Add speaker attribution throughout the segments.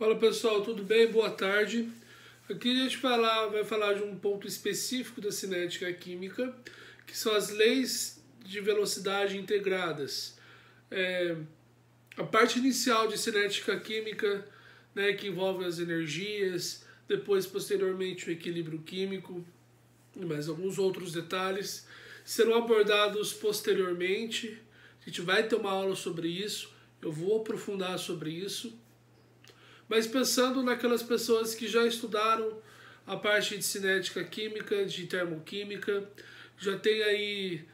Speaker 1: Fala pessoal, tudo bem? Boa tarde. Aqui a gente vai falar de um ponto específico da cinética química, que são as leis de velocidade integradas. A parte inicial de cinética química, né, que envolve as energias, depois posteriormente o equilíbrio químico e mais alguns outros detalhes, serão abordados posteriormente. A gente vai ter uma aula sobre isso, eu vou aprofundar sobre isso. Mas pensando naquelas pessoas que já estudaram a parte de cinética química, de termoquímica, já tem aí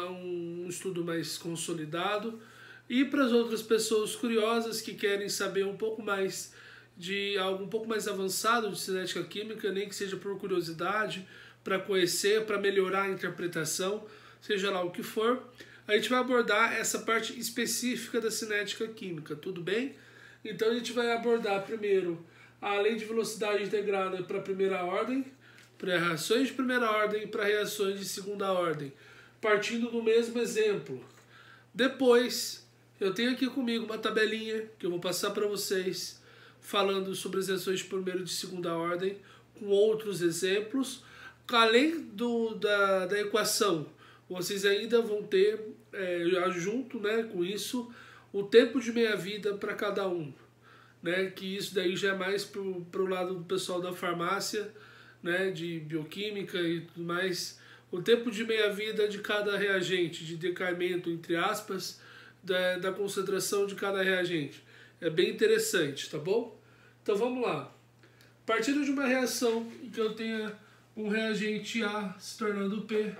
Speaker 1: um estudo mais consolidado, e para as outras pessoas curiosas que querem saber um pouco mais de algo um pouco mais avançado de cinética química, nem que seja por curiosidade, para conhecer, para melhorar a interpretação, seja lá o que for, a gente vai abordar essa parte específica da cinética química, tudo bem? Então a gente vai abordar primeiro a lei de velocidade integrada para a primeira ordem, para reações de primeira ordem e para reações de segunda ordem, partindo do mesmo exemplo. Depois, eu tenho aqui comigo uma tabelinha que eu vou passar para vocês, falando sobre as reações de primeira e de segunda ordem, com outros exemplos. Além da equação, vocês ainda vão ter, junto, né, com isso, o tempo de meia-vida para cada um, né? Que isso daí já é mais pro lado do pessoal da farmácia, né? De bioquímica e tudo mais. O tempo de meia-vida de cada reagente, de decaimento, entre aspas, da concentração de cada reagente. É bem interessante, tá bom? Então vamos lá. Partindo de uma reação em que eu tenha um reagente A se tornando P,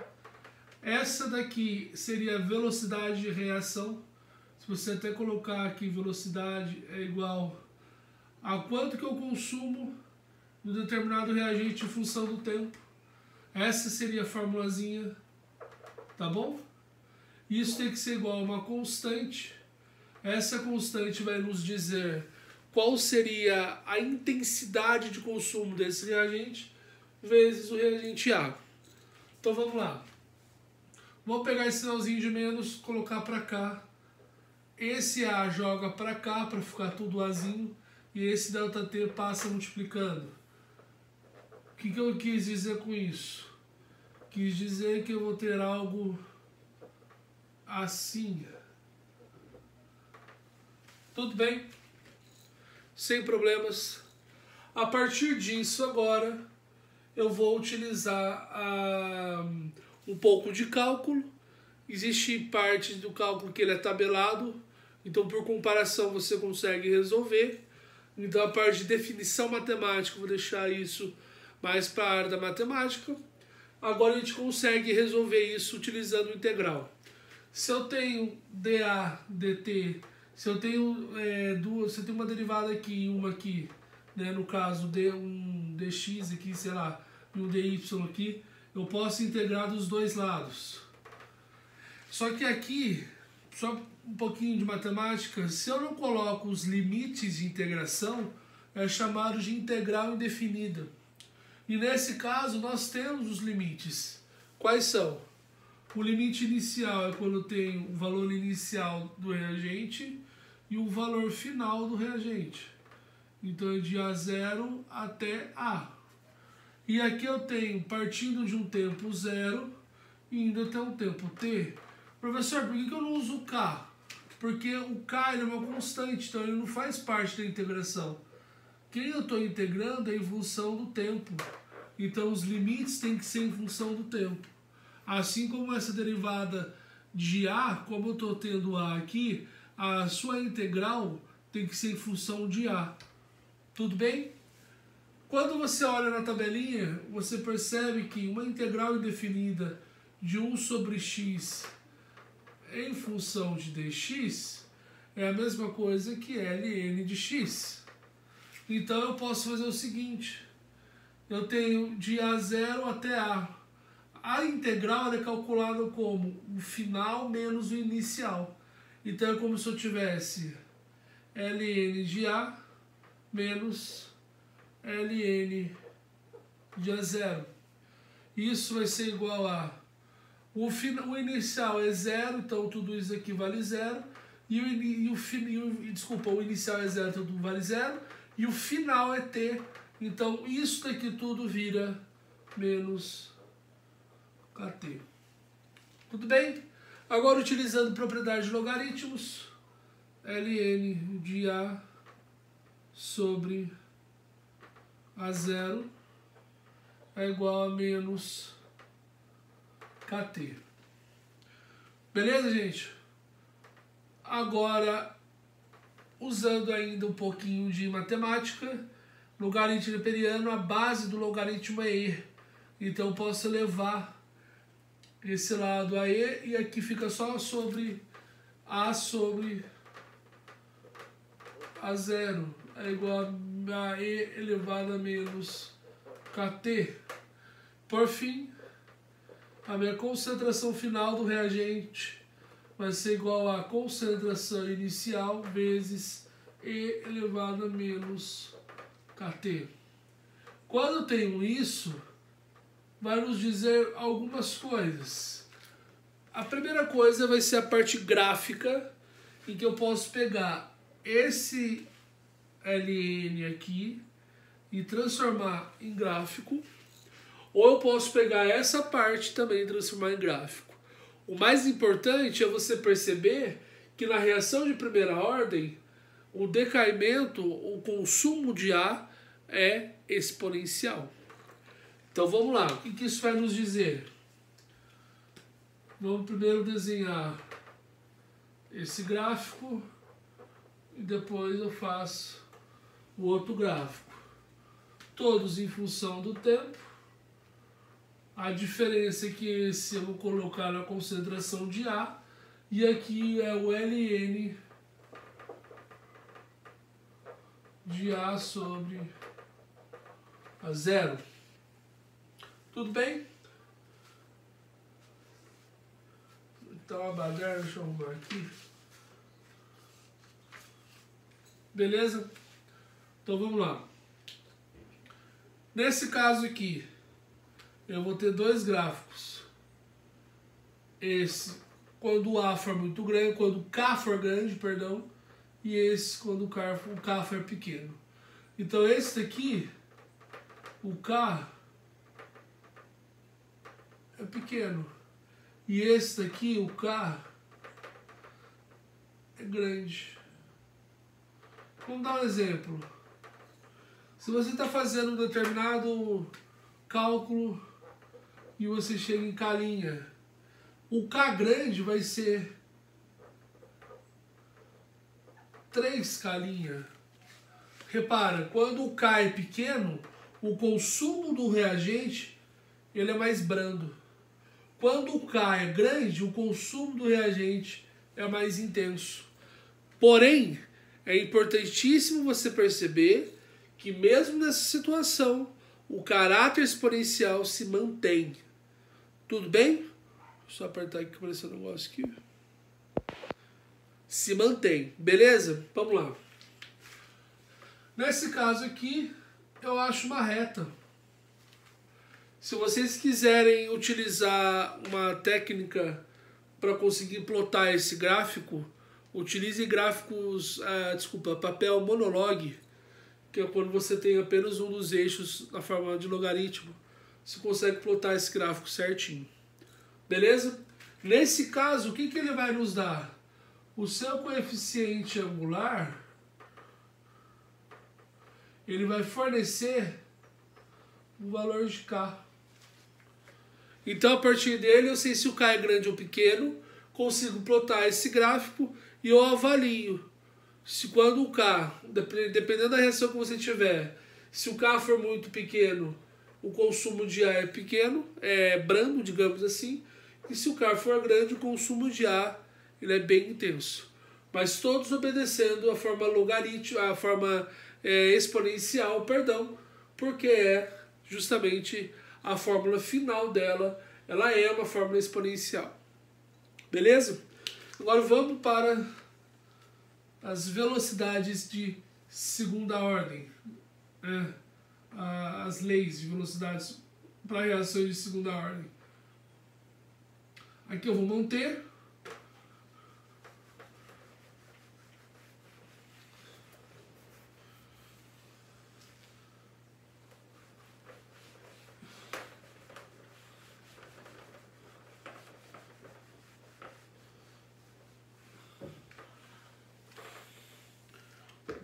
Speaker 1: essa daqui seria a velocidade de reação. Se você até colocar aqui velocidade é igual a quanto que eu consumo de determinado reagente em função do tempo. Essa seria a formulazinha, tá bom? Isso tem que ser igual a uma constante. Essa constante vai nos dizer qual seria a intensidade de consumo desse reagente vezes o reagente A. Então vamos lá. Vou pegar esse sinalzinho de menos, colocar para cá. Esse A joga para cá para ficar tudo Azinho e esse ΔT passa multiplicando. O que eu quis dizer com isso? Quis dizer que eu vou ter algo assim. Tudo bem? Sem problemas. A partir disso agora eu vou utilizar um pouco de cálculo. Existe parte do cálculo que ele é tabelado, então por comparação você consegue resolver. Então a parte de definição matemática, eu vou deixar isso mais para a área da matemática. Agora a gente consegue resolver isso utilizando o integral. Se eu tenho dA, dt, se eu tenho se eu tenho uma derivada aqui e uma aqui, né, no caso um dx aqui, sei lá, e um dy aqui, eu posso integrar dos dois lados. Só que aqui, só um pouquinho de matemática, se eu não coloco os limites de integração, é chamado de integral indefinida. E nesse caso nós temos os limites. Quais são? O limite inicial é quando eu tenho o valor inicial do reagente e o valor final do reagente. Então é de A0 até A. E aqui eu tenho, partindo de um tempo zero, e indo até um tempo t. Professor, por que eu não uso o K? Porque o K ele é uma constante, então ele não faz parte da integração. Quem eu estou integrando é em função do tempo. Então os limites têm que ser em função do tempo. Assim como essa derivada de A, como eu estou tendo A aqui, a sua integral tem que ser em função de A. Tudo bem? Quando você olha na tabelinha, você percebe que uma integral indefinida de 1 sobre x em função de dx é a mesma coisa que ln de x. Então eu posso fazer o seguinte, eu tenho de A0 até A. A integral é calculada como o final menos o inicial. Então é como se eu tivesse ln de A menos ln de A0. Isso vai ser igual a o inicial é zero, então tudo isso aqui vale zero. O inicial é zero, tudo vale zero. e o final é t. Então, isso daqui tudo vira menos kt. Tudo bem? Agora, utilizando propriedade de logaritmos, ln de a sobre a0 é igual a menos kt. Beleza, gente? Agora, usando ainda um pouquinho de matemática, logaritmo neperiano, a base do logaritmo é e. Então, eu posso levar esse lado a e aqui fica só sobre a sobre a0 é igual a e elevado a menos kt. Por fim, a minha concentração final do reagente vai ser igual a concentração inicial vezes e elevado a menos kt. Quando eu tenho isso, vai nos dizer algumas coisas. A primeira coisa vai ser a parte gráfica, em que eu posso pegar esse ln aqui e transformar em gráfico, ou eu posso pegar essa parte também e transformar em gráfico. O mais importante é você perceber que na reação de primeira ordem, o decaimento, o consumo de A é exponencial. Então vamos lá, o que isso vai nos dizer? Vamos primeiro desenhar esse gráfico e depois eu faço o outro gráfico. Todos em função do tempo. A diferença é que esse eu vou colocar na concentração de A e aqui é o ln de A sobre a0. Tudo bem? Então a baderna, deixa eu arrumar aqui. Beleza? Então vamos lá. Nesse caso aqui, eu vou ter dois gráficos. Esse quando o A for muito grande, quando o K for grande, perdão, e esse quando o K for pequeno. Então esse daqui, o K é pequeno. E esse daqui, o K, é grande. Vamos dar um exemplo. Se você está fazendo um determinado cálculo e você chega em K', o K grande vai ser 3K'. Repara, quando o K é pequeno, o consumo do reagente ele é mais brando. Quando o K é grande, o consumo do reagente é mais intenso. Porém, é importantíssimo você perceber que mesmo nessa situação, o caráter exponencial se mantém. Tudo bem? Só apertar aqui que apareceu um negócio aqui. Se mantém, beleza? Vamos lá. Nesse caso aqui, eu acho uma reta. Se vocês quiserem utilizar uma técnica para conseguir plotar esse gráfico, utilize papel monologue, que é quando você tem apenas um dos eixos na forma de logaritmo. Você consegue plotar esse gráfico certinho. Beleza? Nesse caso, o que ele vai nos dar? O seu coeficiente angular, ele vai fornecer o valor de K. Então, a partir dele, eu sei se o K é grande ou pequeno, consigo plotar esse gráfico e eu avalio se quando o K, dependendo da reação que você tiver, se o K for muito pequeno, o consumo de A é pequeno, é brando, digamos assim, e se o K for grande, o consumo de A ele é bem intenso. Mas todos obedecendo a forma logarítmica, a forma exponencial, perdão, porque é justamente a fórmula final dela, ela é uma fórmula exponencial. Beleza? Agora vamos para as velocidades de segunda ordem. As leis de velocidades para reações de segunda ordem. Aqui eu vou manter.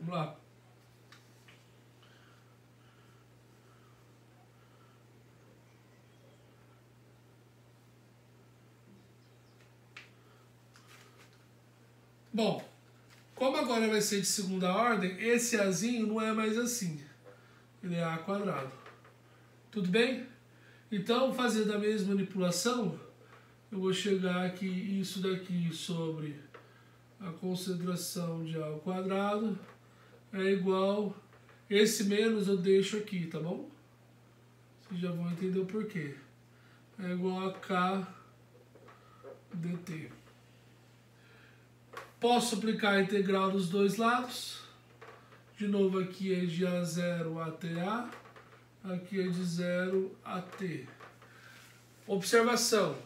Speaker 1: Vamos lá. Bom, como agora vai ser de segunda ordem, esse Azinho não é mais assim. Ele é A quadrado. Tudo bem? Então, fazendo a mesma manipulação, eu vou chegar aqui, isso daqui sobre a concentração de A ao quadrado é igual, esse menos eu deixo aqui, tá bom? Vocês já vão entender o porquê. É igual a K dt. Posso aplicar a integral dos dois lados. De novo, aqui é de A0 até A. Aqui é de 0 a T. Observação.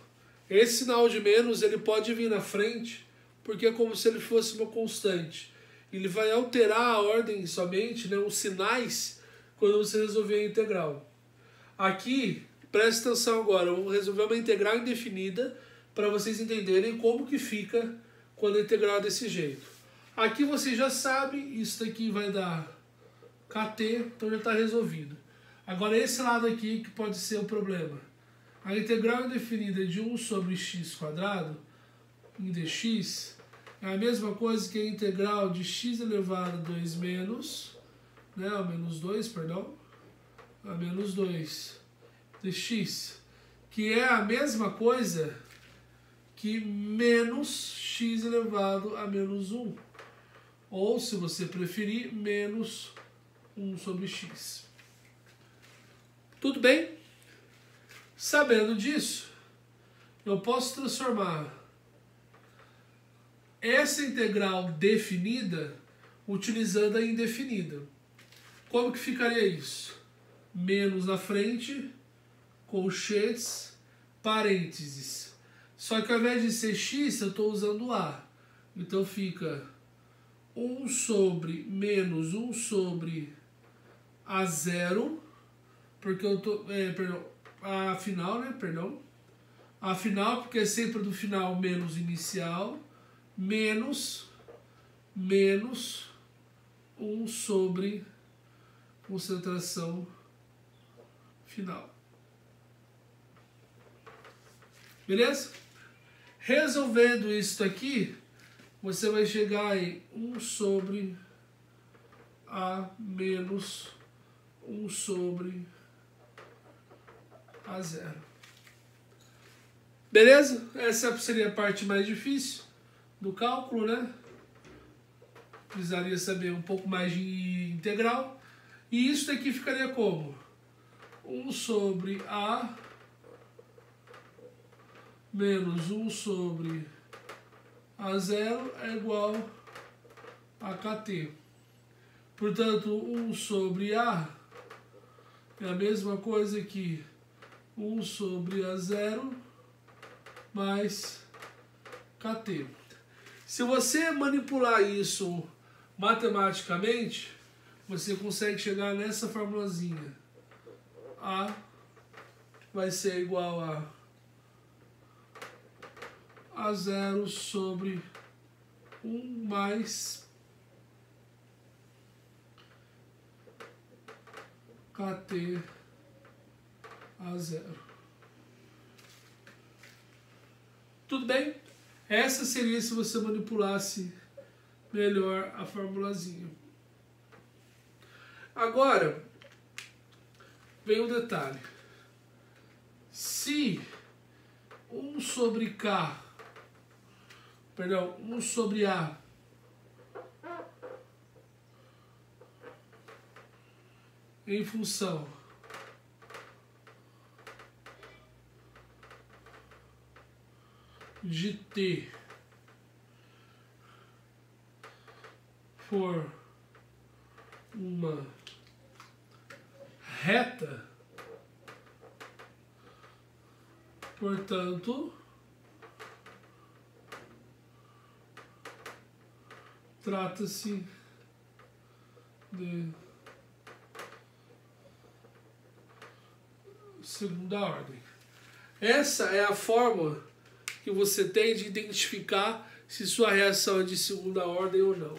Speaker 1: Esse sinal de menos ele pode vir na frente porque é como se ele fosse uma constante. Ele vai alterar a ordem somente, né, os sinais, quando você resolver a integral. Aqui, preste atenção agora, eu vou resolver uma integral indefinida para vocês entenderem como que fica quando a integral é desse jeito. Aqui você já sabe, isso daqui vai dar kt, então já está resolvido. Agora esse lado aqui que pode ser o problema. A integral indefinida de 1 sobre x quadrado, em dx, é a mesma coisa que a integral de x elevado a 2 menos, né, a menos 2, perdão, a menos 2 dx, que é a mesma coisa que menos x elevado a menos 1. Ou, se você preferir, menos 1 sobre x. Tudo bem? Sabendo disso, eu posso transformar essa integral definida utilizando a indefinida. Como que ficaria isso? Menos na frente, colchetes, parênteses. Só que ao invés de ser x, eu estou usando a. Então fica 1 sobre menos 1 sobre A0, porque eu tô, a final, né, perdão. A final, porque é sempre do final menos inicial, menos 1 sobre concentração final. Beleza? Resolvendo isso aqui, você vai chegar em 1 sobre A menos 1 sobre A0. Beleza? Essa seria a parte mais difícil do cálculo, né? Precisaria saber um pouco mais de integral. E isso daqui ficaria como? 1 sobre A menos 1 sobre A0 é igual a kt. Portanto, 1 sobre A é a mesma coisa que 1 sobre A0 mais kt. Se você manipular isso matematicamente, você consegue chegar nessa formulazinha. A vai ser igual a A0 sobre 1 mais kt A0. Tudo bem? Essa seria se você manipulasse melhor a formulazinha. Agora, vem um detalhe. Se 1 sobre K, perdão, 1 sobre A em função de T for uma reta, portanto, trata-se de segunda ordem. Essa é a forma que você tem de identificar se sua reação é de segunda ordem ou não.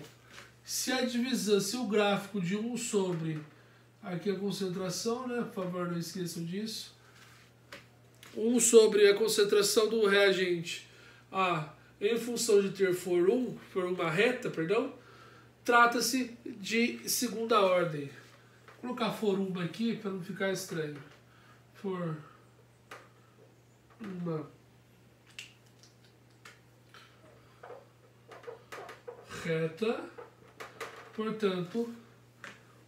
Speaker 1: se a divisão, se o gráfico de 1 sobre, aqui a concentração, né? Por favor, não esqueçam disso. 1 sobre a concentração do reagente A em função de ter for uma reta, perdão, trata-se de segunda ordem. Vou colocar for uma aqui para não ficar estranho. For uma reta, portanto,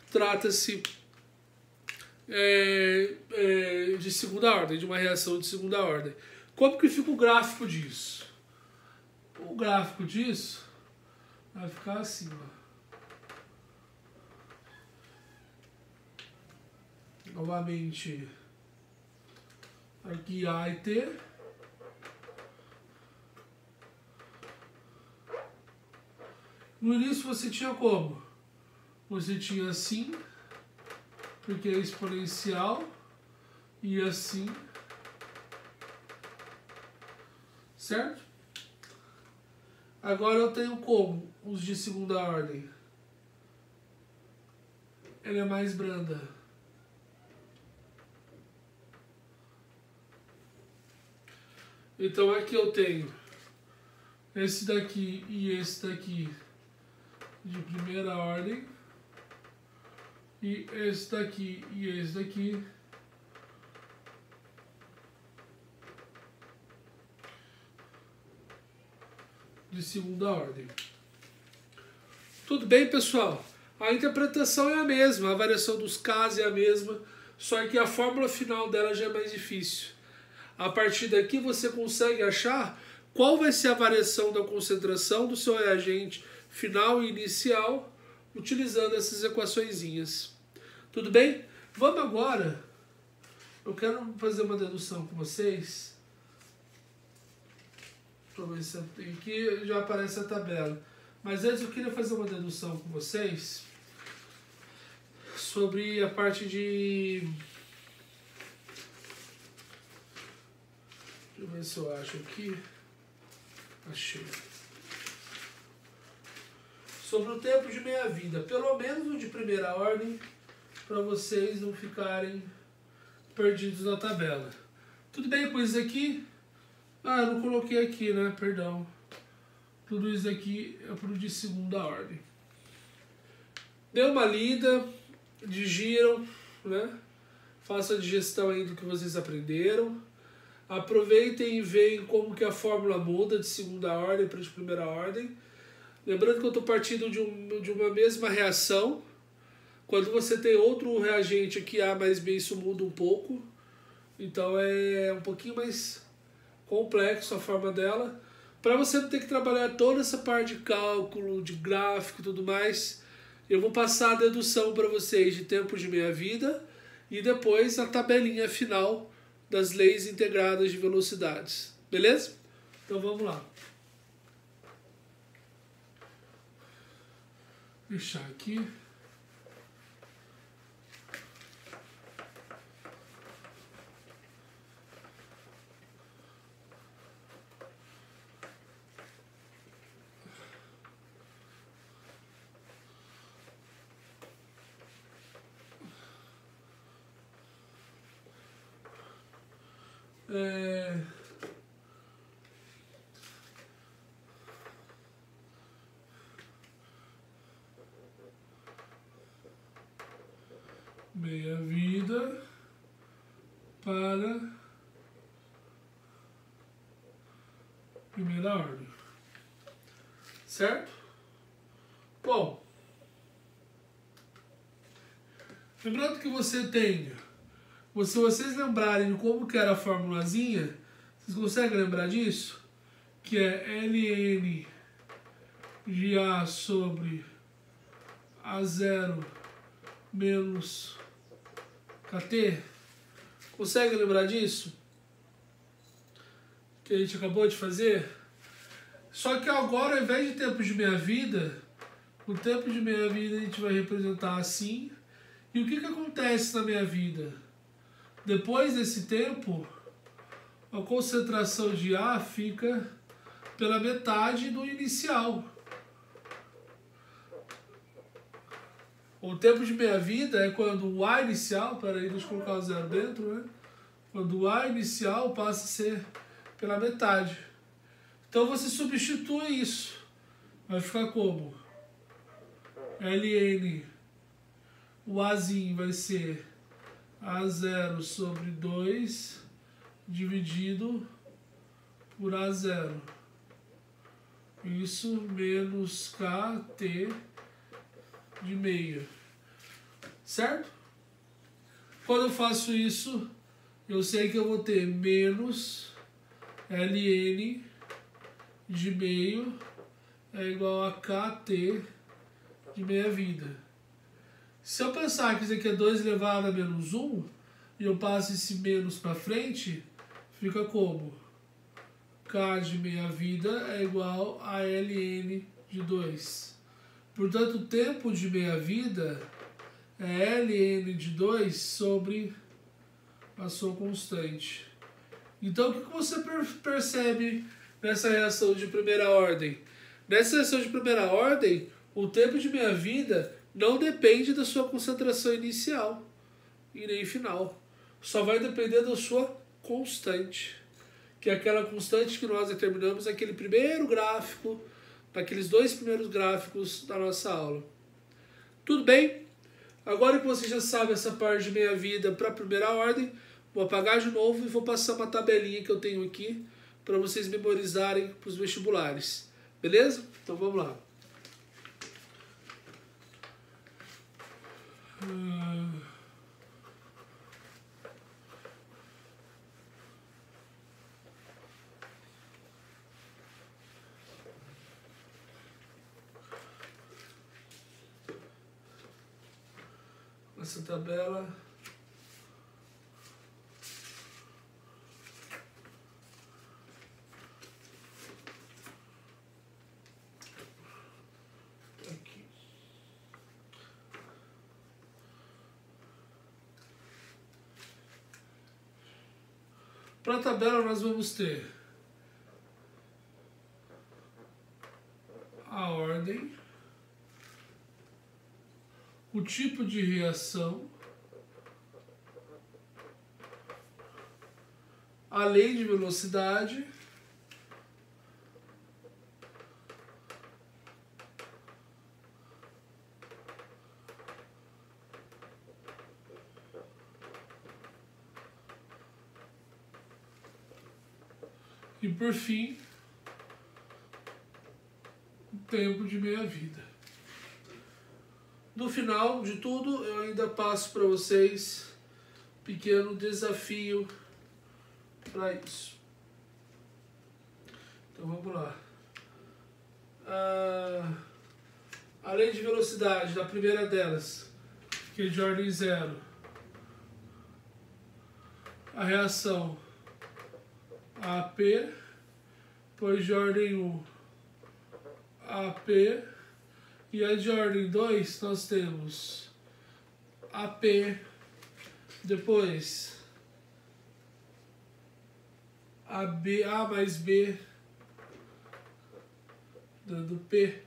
Speaker 1: trata-se de segunda ordem, de uma reação de segunda ordem. Como que fica o gráfico disso? O gráfico disso vai ficar assim, ó. Novamente, aqui A e T. No início você tinha como? Você tinha assim, porque é exponencial, e assim, certo? Agora eu tenho como? Os de segunda ordem. Ela é mais branda. Então aqui eu tenho esse daqui e esse daqui de primeira ordem, e esse daqui e esse daqui de segunda ordem. Tudo bem, pessoal? A interpretação é a mesma, a variação dos Ks é a mesma, só que a fórmula final dela já é mais difícil. A partir daqui você consegue achar qual vai ser a variação da concentração do seu reagente final e inicial utilizando essas equaçõezinhas. Tudo bem? Vamos agora. Eu quero fazer uma dedução com vocês. Deixa eu ver se aqui já aparece a tabela. Mas antes eu queria fazer uma dedução com vocês sobre a parte de... Deixa eu ver se eu acho aqui. Achei. Sobre o tempo de meia-vida, pelo menos o de primeira ordem, para vocês não ficarem perdidos na tabela. Tudo bem com isso aqui? Ah, eu não coloquei aqui, né? Perdão. Tudo isso aqui é para o de segunda ordem. Dê uma lida, digiram, né? Façam a digestão aí do que vocês aprenderam. Aproveitem e vejam como que a fórmula muda de segunda ordem para de primeira ordem. Lembrando que eu estou partindo de uma mesma reação. Quando você tem outro reagente aqui, A mais B, isso muda um pouco. Então é um pouquinho mais complexo a forma dela. Para você não ter que trabalhar toda essa parte de cálculo, de gráfico e tudo mais, eu vou passar a dedução para vocês de tempo de meia-vida e depois a tabelinha final das leis integradas de velocidades. Beleza? Então vamos lá. Fechar aqui. Meia-vida para primeira ordem. Certo? Bom, lembrando que você tem, se vocês lembrarem de como que era a formulazinha, vocês conseguem lembrar disso? Que é ln de A sobre A0 menos KT. Consegue lembrar disso? Que a gente acabou de fazer? Só que agora, ao invés de tempo de meia-vida, o tempo de meia-vida a gente vai representar assim. E o que que acontece na meia-vida? Depois desse tempo, a concentração de A fica pela metade do inicial. O tempo de meia-vida é quando o A inicial, peraí, deixa eu colocar o zero dentro, né? Quando o A inicial passa a ser pela metade. Então você substitui isso. Vai ficar como? Ln, o Azinho vai ser A0 sobre 2 dividido por A0. Isso menos KT de meia. Certo? Quando eu faço isso, eu sei que eu vou ter menos Ln de meio é igual a KT de meia-vida. Se eu pensar que isso aqui é 2 elevado a menos 1, e eu passo esse menos para frente, fica como? K de meia-vida é igual a Ln de 2. Portanto, o tempo de meia-vida é Ln de 2 sobre a sua constante. Então, o que você percebe nessa reação de primeira ordem? Nessa reação de primeira ordem, o tempo de meia-vida não depende da sua concentração inicial e nem final. Só vai depender da sua constante, que é aquela constante que nós determinamos naquele primeiro gráfico, naqueles 2 primeiros gráficos da nossa aula. Tudo bem? Agora que você já sabe essa parte de meia-vida para a primeira ordem, vou apagar de novo e vou passar uma tabelinha que eu tenho aqui para vocês memorizarem para os vestibulares. Beleza? Então vamos lá. Essa tabela aqui. Para a tabela nós vamos ter a ordem, o tipo de reação, a lei de velocidade, e por fim, o tempo de meia-vida. No final de tudo, eu ainda passo para vocês um pequeno desafio para isso. Então vamos lá. A lei de velocidade da primeira delas, que é de ordem 0. A reação AP, depois de ordem 1, AP. E a de ordem 2, nós temos AP, depois AB, A mais B, dando P,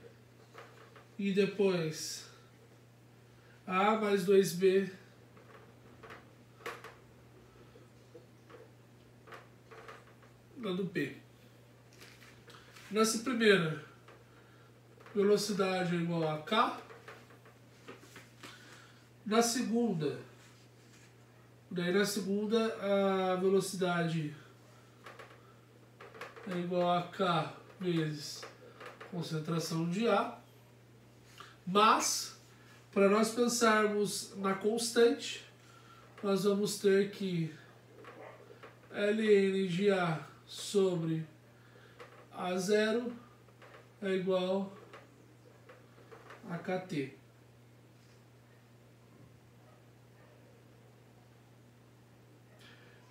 Speaker 1: e depois A mais 2B, dando P. Nessa primeira, velocidade é igual a K. Na segunda, a velocidade é igual a K vezes concentração de A. Mas, para nós pensarmos na constante, nós vamos ter que Ln de A sobre A0 é igual a KT.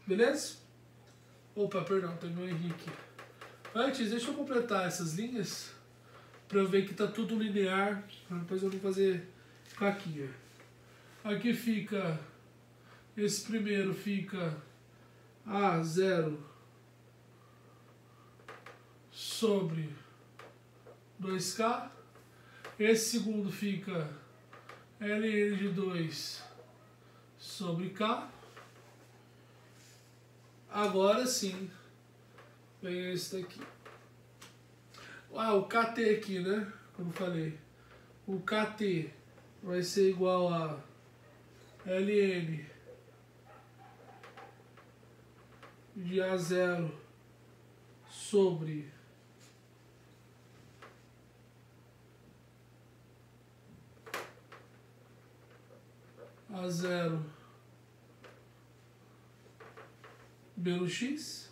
Speaker 1: Beleza? Opa, perdão, tem meu Henrique. Antes, deixa eu completar essas linhas para eu ver que tá tudo linear, para depois eu não fazer caquinha. Aqui fica, esse primeiro fica A0 sobre 2K. Esse segundo fica ln de 2 sobre K. Agora sim, vem esse daqui. O KT aqui, né? Como falei. O KT vai ser igual a ln de A0 sobre A0 menos x.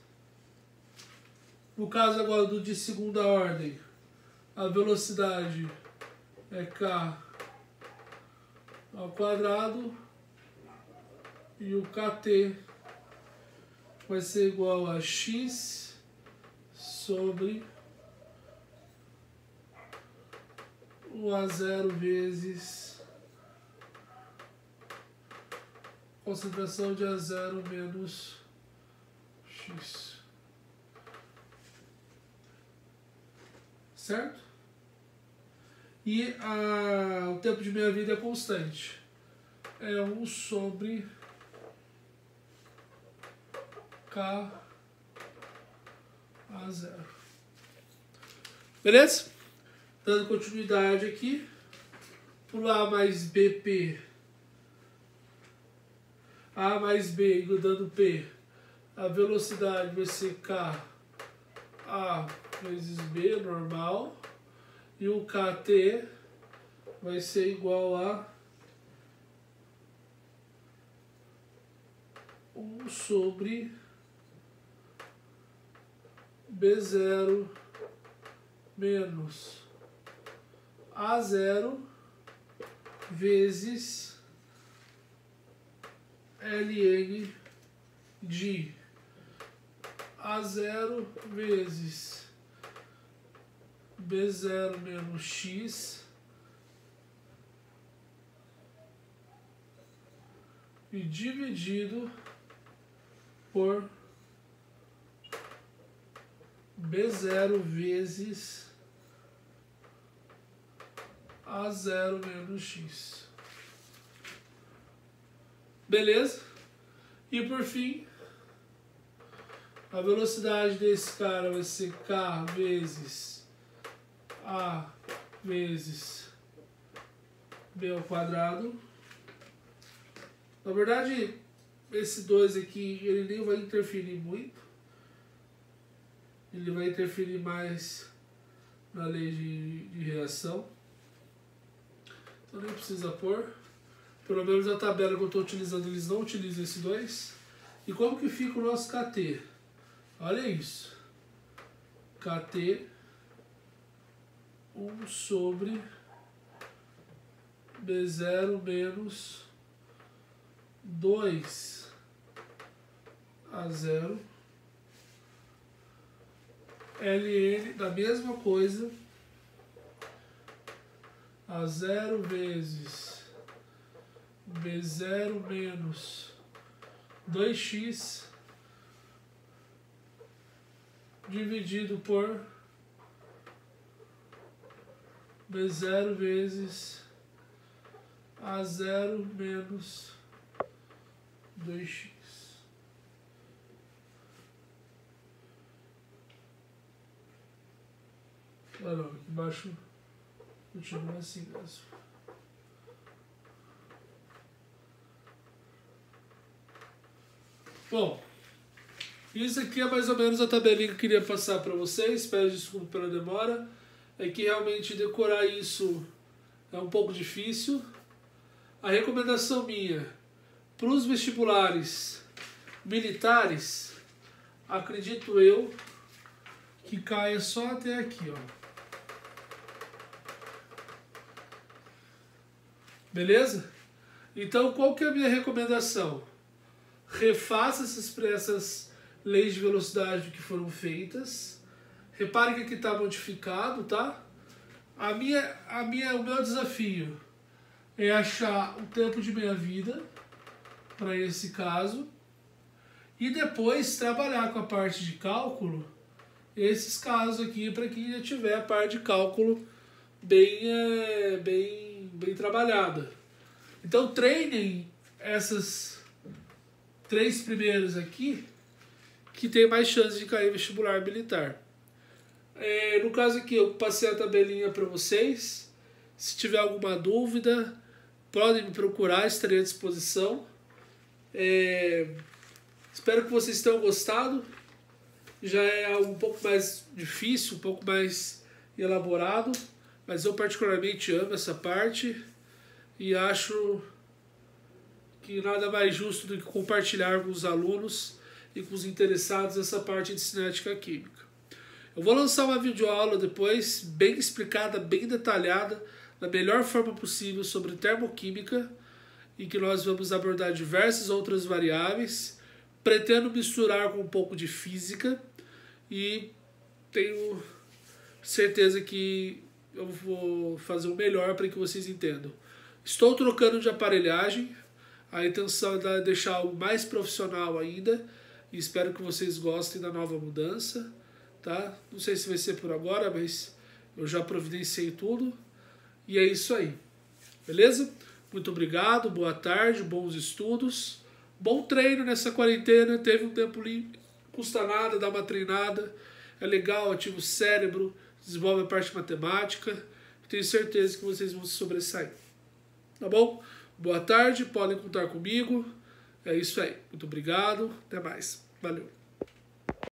Speaker 1: No caso agora do de segunda ordem, a velocidade é k ao quadrado e o kt vai ser igual a x sobre o A0 vezes concentração de A0 menos x. Certo? E o tempo de meia-vida é constante. É 1 sobre K A0. Beleza? Dando continuidade aqui. Por A mais BP. A mais B dando P. A velocidade vai ser K A vezes B, normal. E o KT vai ser igual a 1 sobre B0 menos A0 vezes ln de A0 vezes B0 menos x e dividido por B0 vezes A0 menos x. Beleza? E por fim, a velocidade desse cara vai ser k vezes A vezes B ao quadrado. Na verdade, esse 2 aqui, ele nem vai interferir muito. Ele vai interferir mais na lei de reação. Então nem precisa pôr. Pelo menos a tabela que eu estou utilizando, eles não utilizam esse 2. E como que fica o nosso KT? Olha isso. KT 1 sobre B0 menos 2 A0 ln da mesma coisa A0 vezes B0 menos 2x dividido por B0 vezes A0 menos 2x. Ah não, aqui embaixo continua assim mesmo. Bom, isso aqui é mais ou menos a tabelinha que eu queria passar para vocês. Peço desculpa pela demora. É que realmente decorar isso é um pouco difícil. A recomendação minha para os vestibulares militares, acredito eu, que caia só até aqui, ó. Beleza? Então, qual que é a minha recomendação? Refaça essas leis de velocidade que foram feitas. Repare que aqui está modificado, tá? O meu desafio é achar o tempo de meia-vida para esse caso e depois trabalhar com a parte de cálculo esses casos aqui para quem já tiver a parte de cálculo bem trabalhada. Então treinem essas 3 primeiras aqui, que tem mais chance de cair vestibular militar. No caso aqui, eu passei a tabelinha para vocês. Se tiver alguma dúvida, podem me procurar, estarei à disposição. Espero que vocês tenham gostado. Já é algo um pouco mais difícil, um pouco mais elaborado, mas eu particularmente amo essa parte e acho que nada mais justo do que compartilhar com os alunos e com os interessados essa parte de cinética química. Eu vou lançar uma videoaula depois, bem explicada, bem detalhada, da melhor forma possível sobre termoquímica, em que nós vamos abordar diversas outras variáveis. Pretendo misturar com um pouco de física e tenho certeza que eu vou fazer o melhor para que vocês entendam. Estou trocando de aparelhagem, a intenção é deixar algo mais profissional ainda e espero que vocês gostem da nova mudança, tá? Não sei se vai ser por agora, mas eu já providenciei tudo e é isso aí, beleza? Muito obrigado, boa tarde, bons estudos, bom treino nessa quarentena, teve um tempo livre, custa nada, dá uma treinada, é legal, ativa o cérebro, desenvolve a parte matemática, tenho certeza que vocês vão se sobressair. Tá bom? Boa tarde, podem contar comigo, é isso aí, muito obrigado, até mais, valeu.